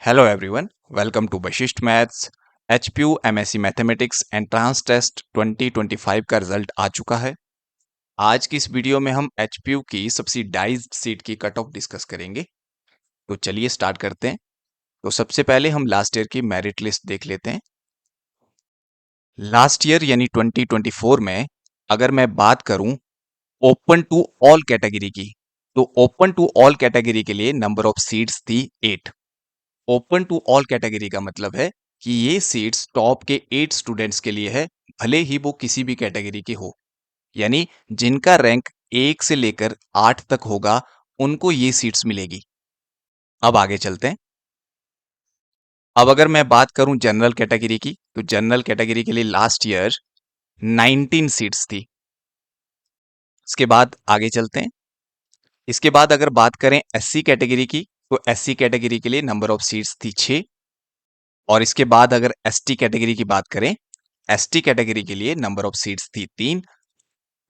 Hello everyone, welcome to Vashishtha maths. HPU MSc mathematics entrance test 2025 का result आ चुका है। आज की इस वीडियो में हम एचपीयू की सब्सिडाइज्ड सीट की कट ऑफ डिस्कस करेंगे। तो चलिए स्टार्ट करते हैं। तो सबसे पहले हम लास्ट ईयर की मेरिट लिस्ट देख लेते हैं। लास्ट ईयर यानी 2024 में अगर मैं बात करूं ओपन टू ऑल कैटेगरी की, तो ओपन टू ऑल कैटेगरी के लिए नंबर ऑफ सीट्स थी 8। ओपन टू ऑल कैटेगरी का मतलब है कि ये सीट्स टॉप के 8 स्टूडेंट्स के लिए है, भले ही वो किसी भी कैटेगरी के हो। यानी जिनका रैंक 1 से लेकर 8 तक होगा उनको ये सीट्स मिलेगी। अब आगे चलते हैं। अब अगर मैं बात करूं जनरल कैटेगरी की, तो जनरल कैटेगरी के लिए लास्ट ईयर 19 सीट्स थी। इसके बाद आगे चलते हैं। इसके बाद अगर बात करें एससी कैटेगरी की, तो एससी कैटेगरी के लिए नंबर ऑफ सीट्स थी 6। और इसके बाद अगर एसटी कैटेगरी की बात करें, एसटी कैटेगरी के लिए नंबर ऑफ सीट्स थी 3।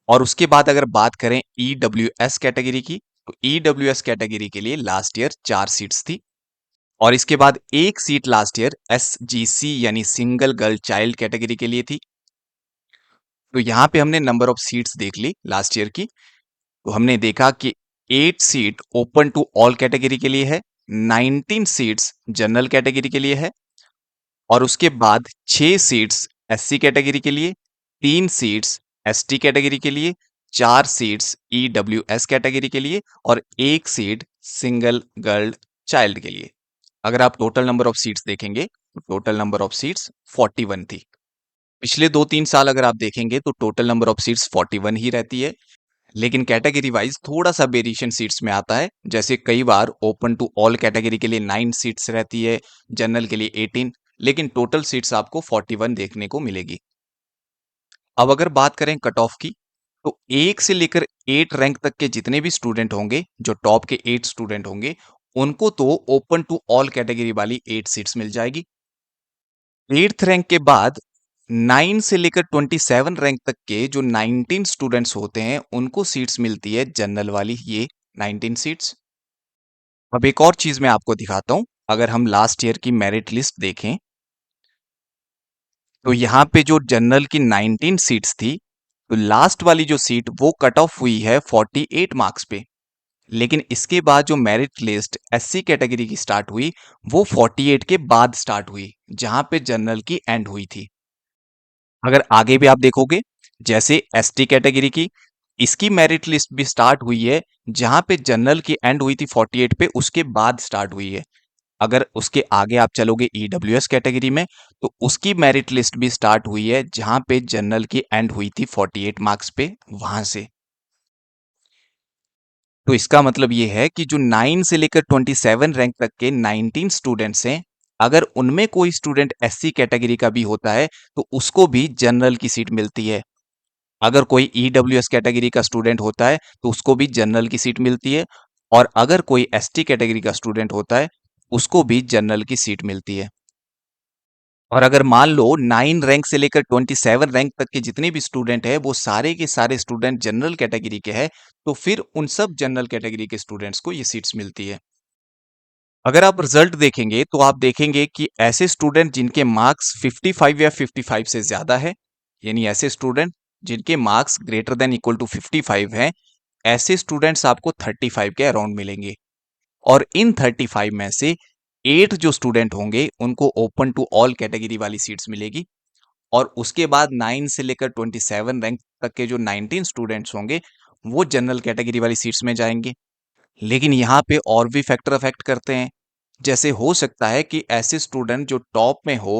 और उसके बाद अगर बात करें ईडब्ल्यूएस कैटेगरी की, तो ईडब्ल्यूएस कैटेगरी के लिए लास्ट ईयर 4 सीट्स थी। और इसके बाद एक सीट लास्ट ईयर एसजीसी यानी सिंगल गर्ल चाइल्ड कैटेगरी के लिए थी। तो यहां पे हमने नंबर ऑफ सीट्स देख ली लास्ट ईयर की। तो हमने देखा कि 8 seat open to all category के लिए है, 19 सीट्स जनरल कैटेगरी के लिए है, और उसके बाद 6 सीट्स एससी कैटेगरी के लिए, 3 सीट्स एसटी कैटेगरी के लिए, 4 सीट्स ईडब्ल्यूएस कैटेगरी के लिए और 1 सीट सिंगल गर्ल चाइल्ड के लिए। अगर आप टोटल नंबर ऑफ सीट्स देखेंगे तो टोटल नंबर ऑफ सीट्स 41 थी। पिछले 2-3 साल अगर आप देखेंगे तो टोटल नंबर ऑफ सीट्स 41 ही रहती है, लेकिन कैटेगरी वाइज थोड़ा सा वेरिएशन सीट्स में आता है। जैसे कई बार ओपन टू ऑल कैटेगरी के लिए 9 सीट्स रहती है, जनरल के लिए 18, लेकिन टोटल सीट्स आपको 41 देखने को मिलेगी। अब अगर बात करें कट ऑफ की, तो 1 से लेकर 8 रैंक तक के जितने भी स्टूडेंट होंगे, जो टॉप के 8 स्टूडेंट होंगे, उनको तो ओपन टू ऑल कैटेगरी वाली 8 सीट्स मिल जाएगी। 8th रैंक के बाद 9 से लेकर 27 रैंक तक के जो 19 स्टूडेंट्स होते हैं उनको सीट्स मिलती है जनरल वाली ये 19 सीट्स। अब एक और चीज मैं आपको दिखाता हूं। अगर हम लास्ट ईयर की मेरिट लिस्ट देखें, तो यहाँ पे जो जनरल की 19 सीट्स थी, तो लास्ट वाली जो सीट वो कट ऑफ हुई है 48 मार्क्स पे। लेकिन इसके बाद जो मेरिट लिस्ट एससी कैटेगरी की स्टार्ट हुई, वो 48 के बाद स्टार्ट हुई, जहां पे जनरल की एंड हुई थी। अगर आगे भी आप देखोगे, जैसे एसटी कैटेगरी की, इसकी मेरिट लिस्ट भी स्टार्ट हुई है जहां पे जनरल की एंड हुई थी 48 पे, उसके बाद स्टार्ट हुई है। अगर उसके आगे आप चलोगे ईडब्ल्यूएस कैटेगरी में, तो उसकी मेरिट लिस्ट भी स्टार्ट हुई है जहां पे जनरल की एंड हुई थी 48 मार्क्स पे, वहां से। तो इसका मतलब ये है कि जो 9 से लेकर 27 रैंक तक के 19 स्टूडेंट्स हैं, अगर उनमें कोई स्टूडेंट एससी कैटेगरी का भी होता है तो उसको भी जनरल की सीट मिलती है। अगर कोई ईडब्ल्यूएस कैटेगरी का स्टूडेंट होता है तो उसको भी जनरल की सीट मिलती है, और अगर कोई एसटी कैटेगरी का स्टूडेंट होता है उसको भी जनरल की सीट मिलती है। और अगर मान लो 9 रैंक से लेकर 27 रैंक तक के जितने भी स्टूडेंट हैं वो सारे के सारे स्टूडेंट जनरल कैटेगरी के हैं, तो फिर उन सब जनरल कैटेगरी के स्टूडेंट्स को ये सीट्स मिलती है। अगर आप रिजल्ट देखेंगे तो आप देखेंगे कि ऐसे स्टूडेंट जिनके मार्क्स 55 या 55 से ज्यादा है, यानी ऐसे स्टूडेंट जिनके marks greater than equal to 55 हैं, ऐसे स्टूडेंट्स आपको 35 के अराउंड मिलेंगे। और इन 35 में से 8 जो स्टूडेंट होंगे उनको ओपन टू ऑल कैटेगरी वाली सीट्स मिलेगी। और उसके बाद 9 से लेकर 27 रैंक तक के जो 19 स्टूडेंट्स होंगे वो जनरल कैटेगरी वाली सीट्स में जाएंगे। लेकिन यहाँ पे और भी फैक्टर अफेक्ट करते हैं। जैसे हो सकता है कि ऐसे स्टूडेंट जो टॉप में हो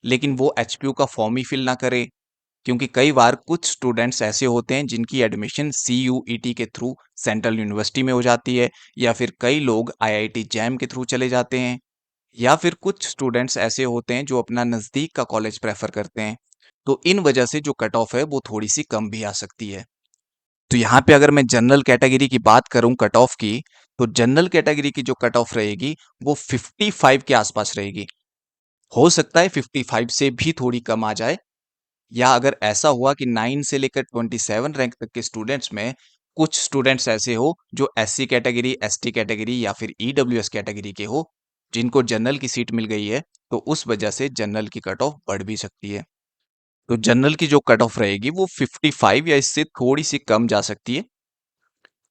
लेकिन वो एचपीयू का फॉर्म ही फिल ना करे, क्योंकि कई बार कुछ स्टूडेंट्स ऐसे होते हैं जिनकी एडमिशन सीयूईटी के थ्रू सेंट्रल यूनिवर्सिटी में हो जाती है, या फिर कई लोग आईआईटी जैम के थ्रू चले जाते हैं, या फिर कुछ स्टूडेंट्स ऐसे होते हैं जो अपना नज़दीक का कॉलेज प्रेफर करते हैं। तो इन वजह से जो कट ऑफ है वो थोड़ी सी कम भी आ सकती है। तो यहाँ पे अगर मैं जनरल कैटेगरी की बात करूं कट ऑफ की, तो जनरल कैटेगरी की जो कट ऑफ रहेगी वो 55 के आसपास रहेगी। हो सकता है 55 से भी थोड़ी कम आ जाए, या अगर ऐसा हुआ कि 9 से लेकर 27 रैंक तक के स्टूडेंट्स में कुछ स्टूडेंट्स ऐसे हो जो एससी कैटेगरी, एसटी कैटेगरी या फिर ईडब्ल्यूएस कैटेगरी के हो, जिनको जनरल की सीट मिल गई है तो उस वजह से जनरल की कट ऑफ बढ़ भी सकती है। तो जनरल की जो कट ऑफ रहेगी वो 55 या इससे थोड़ी सी कम जा सकती है।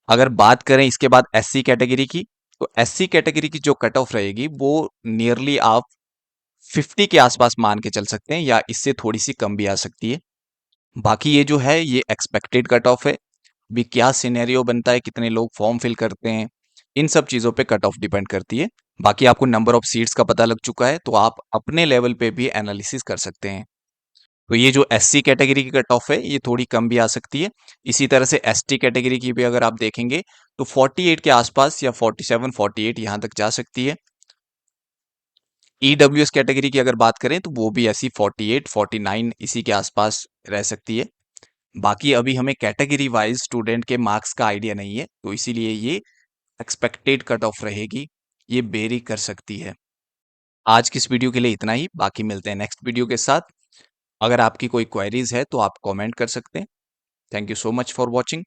अगर बात करें इसके बाद एससी कैटेगरी की, तो एससी कैटेगरी की जो कट ऑफ रहेगी वो नियरली आप 50 के आसपास मान के चल सकते हैं या इससे थोड़ी सी कम भी आ सकती है। बाकी ये जो है ये एक्सपेक्टेड कट ऑफ है। भी क्या सिनेरियो बनता है, कितने लोग फॉर्म फिल करते हैं, इन सब चीज़ों पे कट ऑफ डिपेंड करती है। बाकी आपको नंबर ऑफ सीट्स का पता लग चुका है तो आप अपने लेवल पे भी एनालिसिस कर सकते हैं। तो ये जो एससी कैटेगरी की कट ऑफ है ये थोड़ी कम भी आ सकती है। इसी तरह से एसटी कैटेगरी की भी अगर आप देखेंगे तो 48 के आसपास या 47 48 यहाँ तक जा सकती है। ईडब्ल्यूएस कैटेगरी की अगर बात करें तो वो भी ऐसी 48 49 इसी के आसपास रह सकती है। बाकी अभी हमें कैटेगरी वाइज स्टूडेंट के मार्क्स का आइडिया नहीं है तो इसीलिए ये एक्सपेक्टेड कट ऑफ रहेगी, ये वेरी कर सकती है। आज की इस वीडियो के लिए इतना ही, बाकी मिलते हैं नेक्स्ट वीडियो के साथ। अगर आपकी कोई क्वेरीज है तो आप कमेंट कर सकते हैं। Thank you so much for watching.